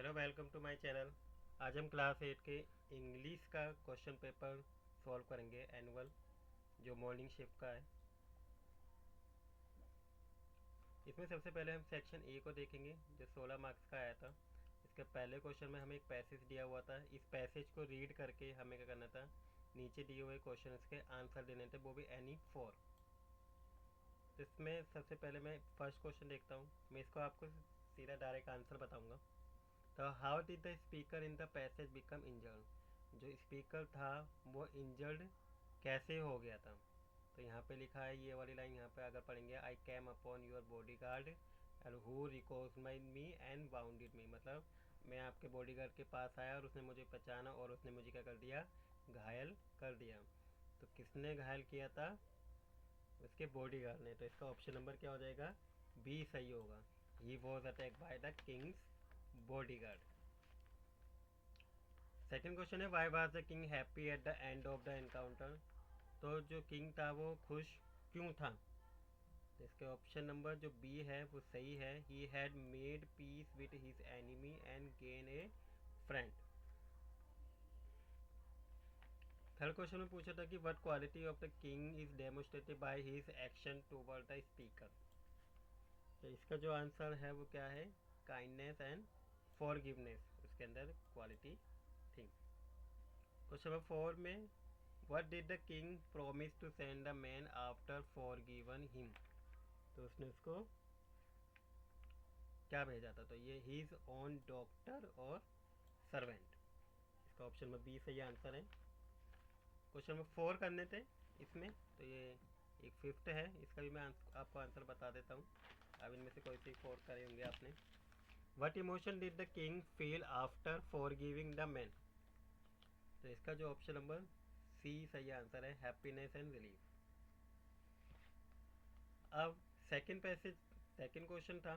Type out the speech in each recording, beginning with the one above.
Hello, welcome to my channel. आज हम class 8 के इंग्लिश का क्वेश्चन पेपर सॉल्व करेंगे, एनुअल, जो मॉर्निंग शिफ्ट का है। इसमें सबसे पहले हम सेक्शन ए को देखेंगे, जो 16 मार्क्स का आया था। इसके पहले क्वेश्चन में हमें एक पैसेज दिया हुआ था। इस पैसेज को रीड करके हमें क्या करना था, नीचे दिए हुए क्वेश्चन के आंसर देने थे, वो भी एनी फोर। तो इसमें सबसे पहले मैं फर्स्ट क्वेश्चन देखता हूँ। मैं इसको आपको सीधा डायरेक्ट आंसर बताऊँगा। तो how did the speaker in the passage become injured, जो स्पीकर था वो इंजर्ड कैसे हो गया था। तो यहाँ पे लिखा है, ये वाली लाइन यहाँ पे अगर पढ़ेंगे, I came upon your bodyguard and who recognized me and bounded me, मतलब मैं आपके बॉडी गार्ड के पास आया और उसने मुझे पहचाना और उसने मुझे क्या कर दिया, घायल कर दिया। तो किसने घायल किया था, उसके बॉडी गार्ड ने। तो इसका ऑप्शन नंबर क्या हो जाएगा, बी सही होगा। He was attack by the king's bodyguard. Second question है, why was the king happy at the end of the encounter. तो जो किंग था वो खुश क्यों था। तो इसके ऑप्शन नंबर जो बी है वो सही है। He had made peace with his enemy and gain A friend. Third question में पूछा था कि what quality of the king is demonstrated by his action toward the speaker. तो इसका जो आंसर है वो क्या है, काइंडनेस एंड फॉरगिवनेस, उसके अंदर क्वालिटी थी। क्वेश्चन नंबर 4 में, what did the king promise to send the man after forgiven him. तो उसने उसको क्या भेजा था, तो ये हिज ओन डॉक्टर और सर्वेंट। इसका ऑप्शन में बी सही आंसर है। क्वेश्चन नंबर 4 करने थे इसमें, तो ये एक फिफ्थ है, इसका भी मैं आपको आंसर बता देता हूँ। अब इनमें से कोई सी 4 करे होंगे आपने। What emotion did the king feel after forgiving the man. तो इसका जो ऑप्शन नंबर सी सही आंसर है, हैप्पीनेस एंड रिलीफ। अब सेकंड पैसेज, सेकंड क्वेश्चन था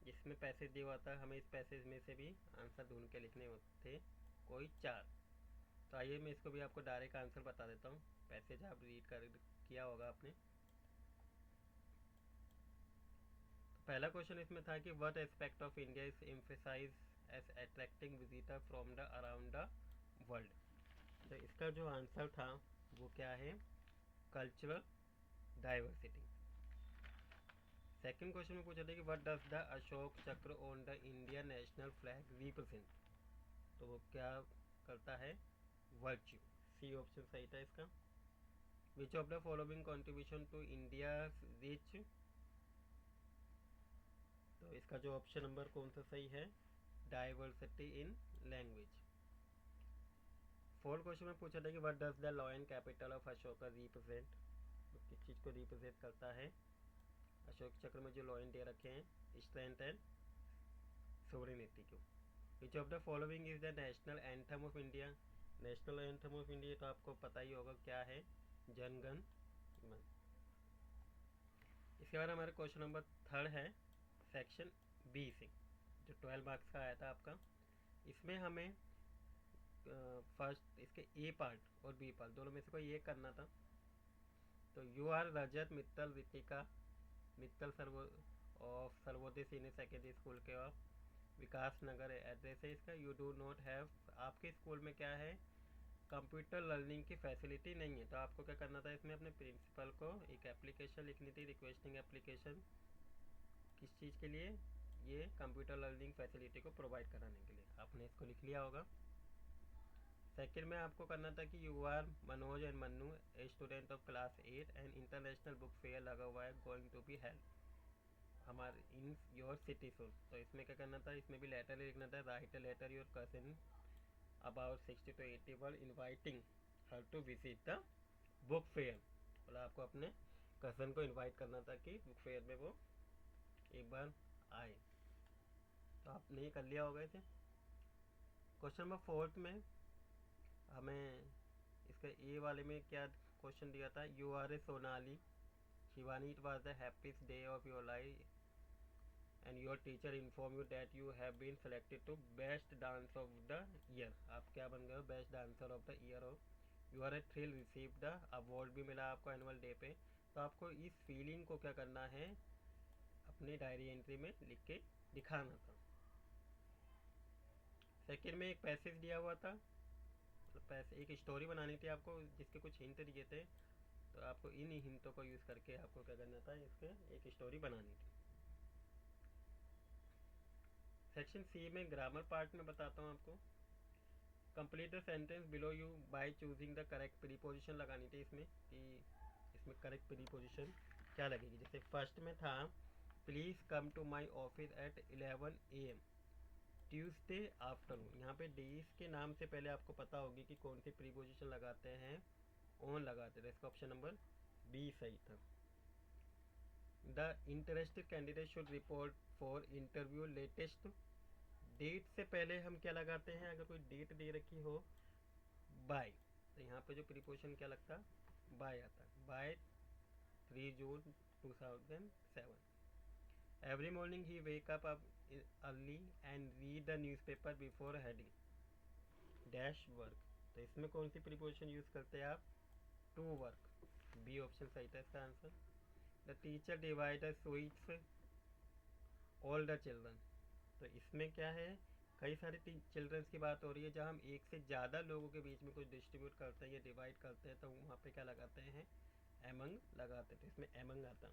जिसमें पैसेज दिया हुआ था, हमें इस पैसेज में से भी आंसर ढूंढ के लिखने होते कोई 4। तो आइए मैं इसको भी आपको डायरेक्ट आंसर बता देता हूँ। पैसेज आप रीड कर किया होगा आपने। तो पहला क्वेश्चन इसमें था कि what aspect of India is emphasize as attracting visitor from the around the world. तो इसका जो आंसर था वो क्या है, कल्चरल डाइवर्सिटी। सेकंड क्वेश्चन में पूछा था कि व्हाट डज द अशोक चक्र on the Indian national flag represent. तो वो क्या करता है, वर्च्यू। सी ऑप्शन सही था इसका। Which of the following contribution to India rich. तो इसका जो ऑप्शन नंबर कौन सा सही है, diversity in language. Fourth question में पूछा था कि what does the lion capital of Ashoka represent. तो किस चीज़ को रिप्रेजेंट करता है, अशोक चक्र में जो लॉयन दे रखे हैं, स्ट्रेंथ एंड सोवरेनिटी को। विच of the following is the national anthem of India. National anthem of India तो आपको पता ही होगा क्या है, जनगण मन। इसके बाद हमारा क्वेश्चन नंबर थर्ड है, सेक्शन बी से, जो 12 मार्क्स का आया था आपका। इसमें हमें फर्स्ट इसके ए पार्ट और बी पार्ट दोनों में से कोई एक करना था। तो you are Rajat Mittal Ritika Mittal of Sarvodaya senior secondary school के ऑफ विकास नगर एड्रेस है इसका। यू डू नॉट हैव, आपके स्कूल में क्या है, कंप्यूटर लर्निंग की फैसिलिटी नहीं है। तो आपको क्या करना था, इसमें अपने प्रिंसिपल को एक एप्लीकेशन लिखनी थी, रिक्वेस्टिंग एप्लीकेशन। किस चीज़ के लिए, ये कंप्यूटर लर्निंग फैसिलिटी को प्रोवाइड कराने के लिए। आपने इसको लिख लिया होगा। सेकेंड में आपको करना था कि you are Manoj and Mannu a student of class 8 and international book fair लगा हुआ है गोइंग टू बी हेल्ड हमारे इन योर सिटी सोल। तो इसमें क्या करना था, इसमें भी लेटर लिखना था, write a letter your cousin about 60 to 80 word inviting her to visit the book fair. मतलब आपको अपने कज़न को इनवाइट करना था कि बुक फेयर में वो एक बार आए। तो आपने ये कर लिया होगा इसे। क्वेश्चन नंबर फोर्थ में हमें इसका ए वाले में क्या क्वेश्चन दिया था, you are a Sonali Shivani, it was the happiest day of your life and your teacher inform you that you have been selected to best dance of the year. आप क्या बन गए हो, best dancer of the year of. You are a thrill receive the award भी मिला आपको annual day पे। तो आपको इस फीलिंग को क्या करना है, अपनी डायरी एंट्री में लिख के दिखाना था। सेकंड में एक पैसेज दिया हुआ था, मतलब पैसे एक स्टोरी बनानी थी आपको जिसके कुछ हिंट दिए थे, तो आपको इन हिंटों को यूज़ करके आपको क्या करना था, इसके एक स्टोरी बनानी थी। सेक्शन सी में ग्रामर पार्ट में बताता हूँ आपको। Complete the sentence below you by choosing the correct preposition लगानी थी इसमें, कि इसमें करेक्ट प्रीपोजिशन क्या लगेगी। जैसे फर्स्ट में था please come to my office at 11 AM Tuesday afternoon. यहाँ पे डेज के नाम से पहले आपको पता होगी कि कौन सी प्रीपोजिशन लगाते हैं, ऑन लगाते थे। इसका ऑप्शन नंबर बी सही था। The interested candidate should report for interview latest. Date से पहले हम क्या लगाते हैं, अगर कोई डेट दे रखी हो बाय, तो यहाँ पे जो प्रीपोजिशन क्या लगता, बाय आता, by 3 June 2007। Every morning he wake up early and read the newspaper before heading dash work. तो इसमें कौन सी प्रीपोजिशन यूज़ करते हैं आप, टू वर्क। बी ऑप्शन सही था इसका answer. The teacher divide sweets all the children. तो इसमें क्या है, कई सारे चिल्ड्रंस की बात हो रही है, जहाँ हम एक से ज़्यादा लोगों के बीच में कुछ डिस्ट्रीब्यूट करते हैं या डिवाइड करते हैं, तो वहाँ पे क्या लगाते हैं, एमंग लगाते थे। इसमें एमंग आता।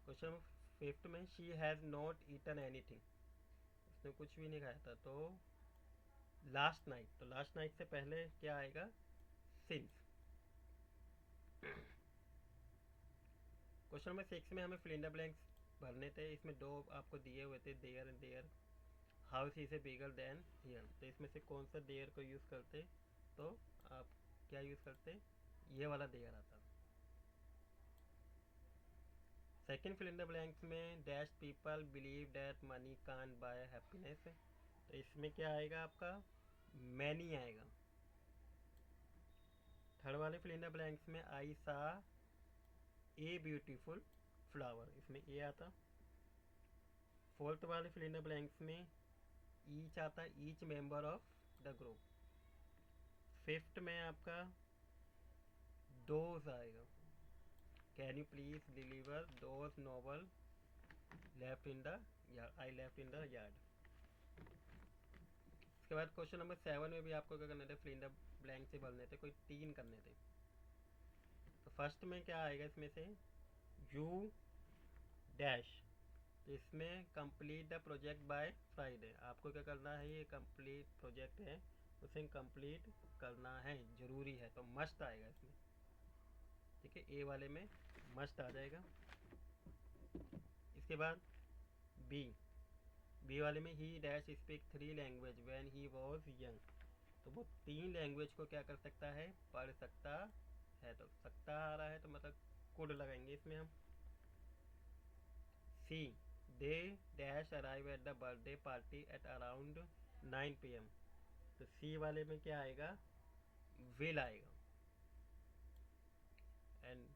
क्वेश्चन नंबर फिफ्थ में she has not eaten anything, उसने कुछ भी नहीं खाया था, तो लास्ट नाइट, तो लास्ट नाइट से पहले क्या आएगा, सिंस। क्वेश्चन नंबर सिक्स में हमें फिल इन द ब्लैंक्स भरने थे। इसमें दो आपको दिए हुए थे, there and there. House is a bigger than here, तो इसमें से कौन सा देयर को यूज़ करते, तो आप क्या यूज़ करते, ये वाला देयर आता। Second fill in the blanks में dash people believe that money can buy happiness, तो इसमें क्या आएगा आपका, मैनी आएगा। थर्ड वाले फिल इन द ब्लैंक्स में आई सा ए ब्यूटीफुल फ्लावर, इसमें ए आता। फोर्थ वाले फिल इन द ब्लैंक्स में ईच आता, each member of the group. Fifth में आपका दोज आएगा, can you please deliver those novel left in the I left in the yard. इसके बाद क्वेश्चन नंबर 7 में भी आपको क्या करने थे, फिल इन द ब्लैंक से भरने थे, कोई 3 करने थे। तो फर्स्ट में क्या आएगा, इसमें से यू डैश, तो इसमें complete the project by Friday, आपको क्या करना है, ये कंप्लीट प्रोजेक्ट है उसे कंप्लीट करना है, ज़रूरी है, तो मस्ट आएगा इसमें। ठीक है, ए वाले में मस्ट आ जाएगा। इसके बाद बी, बी वाले में ही dash speak 3 language when he was young, तो वो 3 लैंग्वेज को क्या कर सकता है, पढ़ सकता है, तो सकता आ रहा है तो मतलब कुड लगाएंगे इसमें हम। See, they dash arrive at the birthday party at around 9 PM, तो सी वाले में क्या आएगा, विल आएगा। And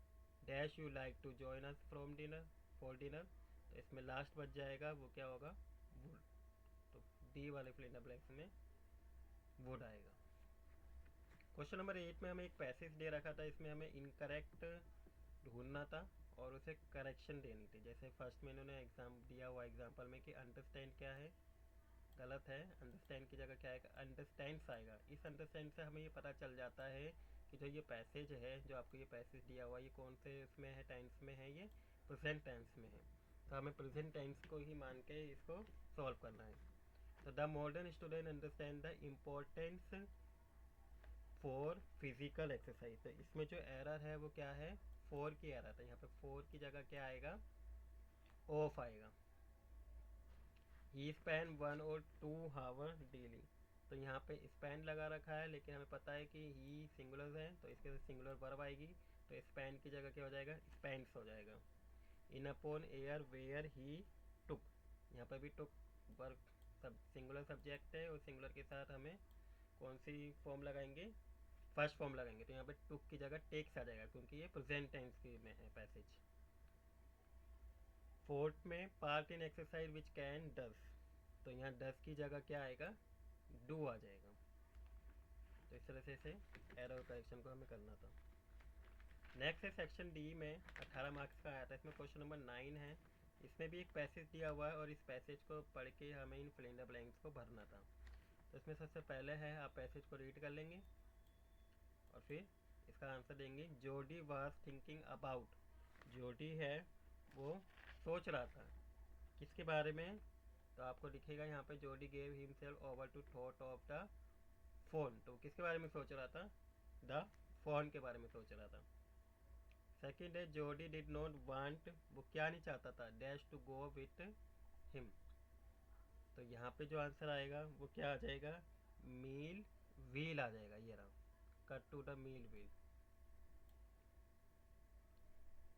dash you like to join us from dinner for dinner, तो इसमें लास्ट बच जाएगा, वो क्या होगा, वुड, तो डी वाले फिल इन द ब्लैंक्स में वुड आएगा। क्वेश्चन नंबर 8 में हमें एक पैसेज दे रखा था, इसमें हमें इनकरेक्ट ढूंढना था और उसे करेक्शन देनी थी। जैसे फर्स्ट में इन्होंने एग्जाम दिया हुआ एग्जाम्पल में कि अंडरस्टैंड क्या है, गलत है, अंडरस्टैंड की जगह क्या आएगा, अंडरस्टैंड्स आएगा। इस अंडरस्टैंड से हमें ये पता चल जाता है कि जो ये पैसेज है, जो आपको ये पैसेज दिया हुआ, ये कौन से उसमें है, टेंस में है, ये प्रेजेंट टेंस में है, तो हमें प्रेजेंट टेंस को ही मान के इसको सॉल्व करना है। तो the modern student understand the importance for physical exercise, तो इसमें जो एरर है वो क्या है, फोर की एरर है। यहाँ पे फोर की जगह क्या आएगा, ऑफ आएगा। ही स्पेंड 1 और 2 आवर डेली, तो यहाँ पे स्पेंड लगा रखा है, लेकिन हमें पता है कि ही सिंगुलर है, तो इसके साथ सिंगुलर वर्ब आएगी, तो स्पेंड की जगह क्या हो जाएगा, स्पेंड्स हो जाएगा। In upon air where he took, यहाँ पर भी टुक वर्ब सब सिंगुलर सब्जेक्ट है, और सिंगुलर के साथ हमें कौन सी फॉर्म लगाएंगे, फर्स्ट फॉर्म लगाएंगे, तो यहाँ पे टुक की जगह टेक्स आ जाएगा, क्योंकि ये प्रेजेंट टेंस की में है पैसेज। फोर्थ में part in exercise which can does, तो यहाँ डस की जगह क्या आएगा, डू आ जाएगा। तो इस तरह से एरर करेक्शन को हमें करना था। नेक्स्ट है सेक्शन डी में 18 मार्क्स का आया था, इसमें क्वेश्चन नंबर 9 है। इसमें भी एक पैसेज दिया हुआ है और इस पैसेज को पढ़ के हमें इन फिल इन द ब्लैंक्स को भरना था। तो इसमें सबसे पहले है, आप पैसेज को रीड कर लेंगे और फिर इसका आंसर देंगे। जोडी वाज थिंकिंग अबाउट, जोडी है वो सोच रहा था किसके बारे में, तो आपको दिखेगा यहाँ पे Jody gave himself over to thought of the phone, तो किसके बारे में सोच रहा था, द फोन के बारे में सोच रहा था। सेकेंड है जोडी डिड नॉट वांट, वो क्या नहीं चाहता था, dash to go with him, तो यहाँ पे जो आंसर आएगा वो क्या आ जाएगा, मील व्हील आ जाएगा, ये रहा, cut to the meal wheel.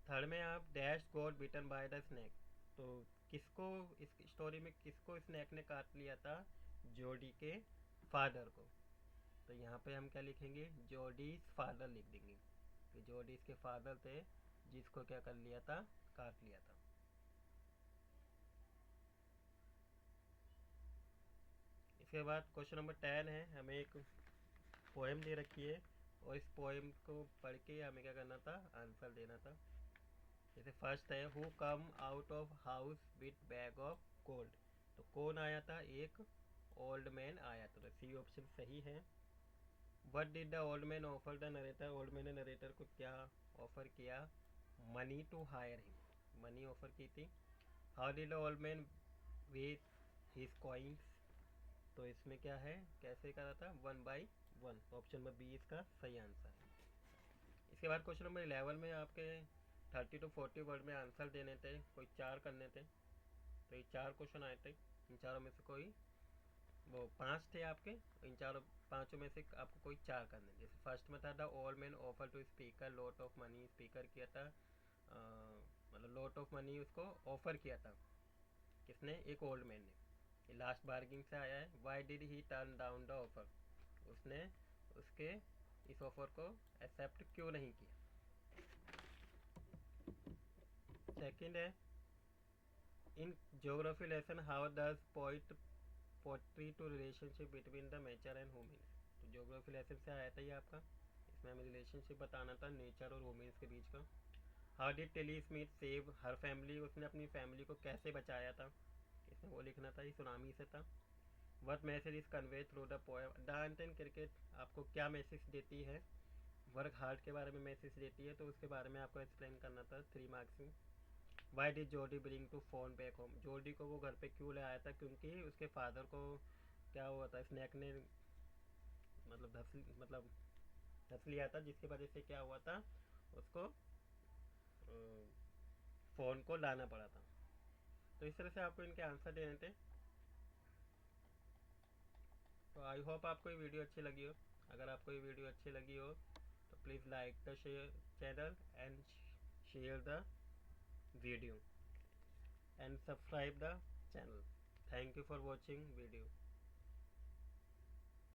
Third में आप dash got bitten by the snake, तो किसको इस स्टोरी में किसको स्नैक ने काट लिया था, जोडी के फादर को, तो यहाँ पे हम क्या लिखेंगे, जोडीज फादर लिख देंगे, कि जोडीज के फादर थे जिसको क्या कर लिया था, काट लिया था। इसके बाद क्वेश्चन नंबर 10 है, हमें एक पोएम दे रखी है और इस पोएम को पढ़ के हमें क्या करना था, आंसर देना था। जैसे फर्स्ट है, who come out of house with bag of gold, तो कौन आया था, एक ओल्ड मैन आया था, तो सी ऑप्शन सही है। What did the old man offer the narrator, old man ने नरेटर को क्या ऑफर किया, money to hire him, money offer की थी। How did the old man with his coins, तो इसमें क्या है, कैसे करा था, 1/1, ऑप्शन नंबर बी इसका सही आंसर है। इसके बाद क्वेश्चन नंबर 11 में आपके 30 to 40 वर्ड में आंसर देने थे, कोई 4 करने थे, तो ये 4 क्वेश्चन आए थे, इन चारों में से कोई, वो 5 थे आपके, इन चारों पाँचों में से आपको कोई 4 करने थे। जैसे फर्स्ट में था the old man offer to speaker lot of money, speaker किया था, मतलब लॉट ऑफ मनी उसको ऑफर किया था, किसने, एक ओल्ड मैन ने, ये लास्ट बार्गिंग से आया है। Why did he turn down the offer, उसने उसके इस ऑफर को एक्सेप्ट क्यों नहीं किया। सेकंड है, in geography lesson how does poet poetry to relationship between the nature and human, तो ज्योग्राफी लेसन से आया था ये आपका, इसमें हमें रिलेशनशिप बताना था नेचर और ह्यूमन्स के बीच का। How did Telly Smith save her family, उसने अपनी फैमिली को कैसे बचाया था, इसमें वो लिखना था, ये सुनामी से था। What message is convey through the poem, dance and cricket आपको क्या मैसेज देती है, वर्क हार्ड के बारे में मैसेज देती है, तो उसके बारे में आपको एक्सप्लेन करना था 3 मार्क्स में। Why did Jody bring to phone back home, Jody को वो घर पे क्यों ले आया था, क्योंकि उसके फादर को क्या हुआ था, स्नैक ने मतलब धस लिया था, जिसकी वजह से क्या हुआ था, उसको फ़ोन को लाना पड़ा था। तो इस तरह से आपको इनके आंसर देने थे। तो आई होप आपको ये वीडियो अच्छी लगी हो, अगर आपको ये वीडियो अच्छी लगी हो तो please like the channel and share the video and subscribe the channel. Thank you for watching video.